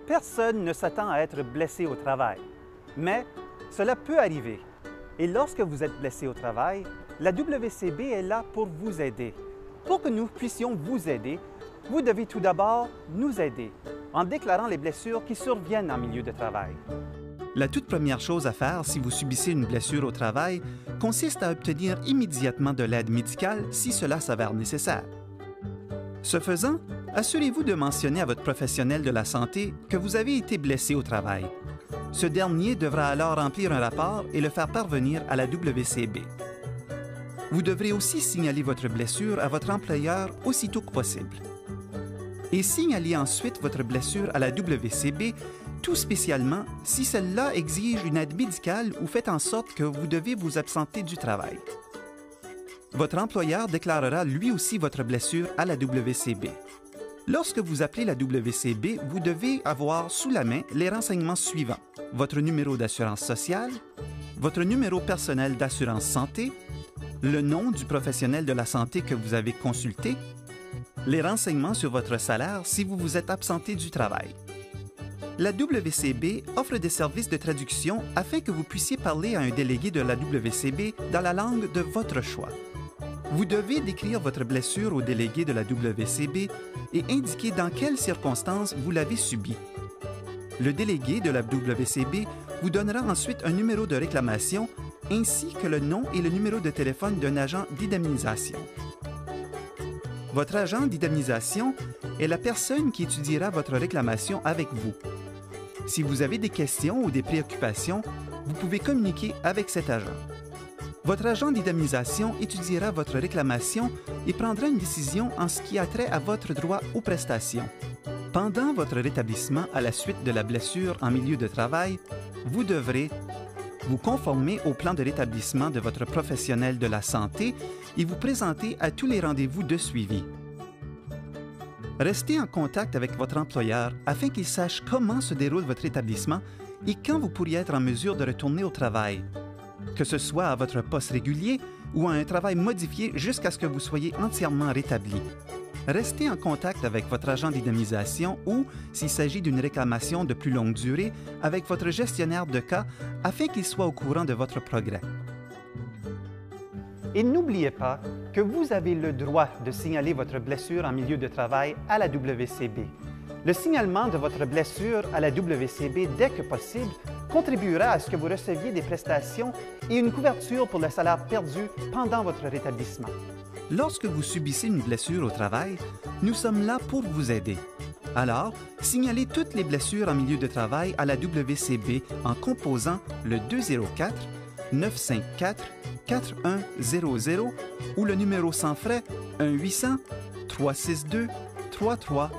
Personne ne s'attend à être blessé au travail, mais cela peut arriver. Et lorsque vous êtes blessé au travail, la WCB est là pour vous aider. Pour que nous puissions vous aider, vous devez tout d'abord nous aider en déclarant les blessures qui surviennent en milieu de travail. La toute première chose à faire si vous subissez une blessure au travail consiste à obtenir immédiatement de l'aide médicale si cela s'avère nécessaire. Ce faisant, assurez-vous de mentionner à votre professionnel de la santé que vous avez été blessé au travail. Ce dernier devra alors remplir un rapport et le faire parvenir à la WCB. Vous devrez aussi signaler votre blessure à votre employeur aussitôt que possible. Et signalez ensuite votre blessure à la WCB, tout spécialement si celle-là exige une aide médicale ou fait en sorte que vous devez vous absenter du travail. Votre employeur déclarera lui aussi votre blessure à la WCB. Lorsque vous appelez la WCB, vous devez avoir sous la main les renseignements suivants: votre numéro d'assurance sociale, votre numéro personnel d'assurance santé, le nom du professionnel de la santé que vous avez consulté, les renseignements sur votre salaire si vous vous êtes absenté du travail. La WCB offre des services de traduction afin que vous puissiez parler à un délégué de la WCB dans la langue de votre choix. Vous devez décrire votre blessure au délégué de la WCB et indiquer dans quelles circonstances vous l'avez subie. Le délégué de la WCB vous donnera ensuite un numéro de réclamation ainsi que le nom et le numéro de téléphone d'un agent d'indemnisation. Votre agent d'indemnisation est la personne qui étudiera votre réclamation avec vous. Si vous avez des questions ou des préoccupations, vous pouvez communiquer avec cet agent. Votre agent d'indemnisation étudiera votre réclamation et prendra une décision en ce qui a trait à votre droit aux prestations. Pendant votre rétablissement à la suite de la blessure en milieu de travail, vous devrez vous conformer au plan de rétablissement de votre professionnel de la santé et vous présenter à tous les rendez-vous de suivi. Restez en contact avec votre employeur afin qu'il sache comment se déroule votre établissement et quand vous pourriez être en mesure de retourner au travail, que ce soit à votre poste régulier ou à un travail modifié jusqu'à ce que vous soyez entièrement rétabli. Restez en contact avec votre agent d'indemnisation ou, s'il s'agit d'une réclamation de plus longue durée, avec votre gestionnaire de cas afin qu'il soit au courant de votre progrès. Et n'oubliez pas que vous avez le droit de signaler votre blessure en milieu de travail à la WCB. Le signalement de votre blessure à la WCB dès que possible contribuera à ce que vous receviez des prestations et une couverture pour le salaire perdu pendant votre rétablissement. Lorsque vous subissez une blessure au travail, nous sommes là pour vous aider. Alors, signalez toutes les blessures en milieu de travail à la WCB en composant le 204-954-4100 ou le numéro sans frais 1-800-362-3340.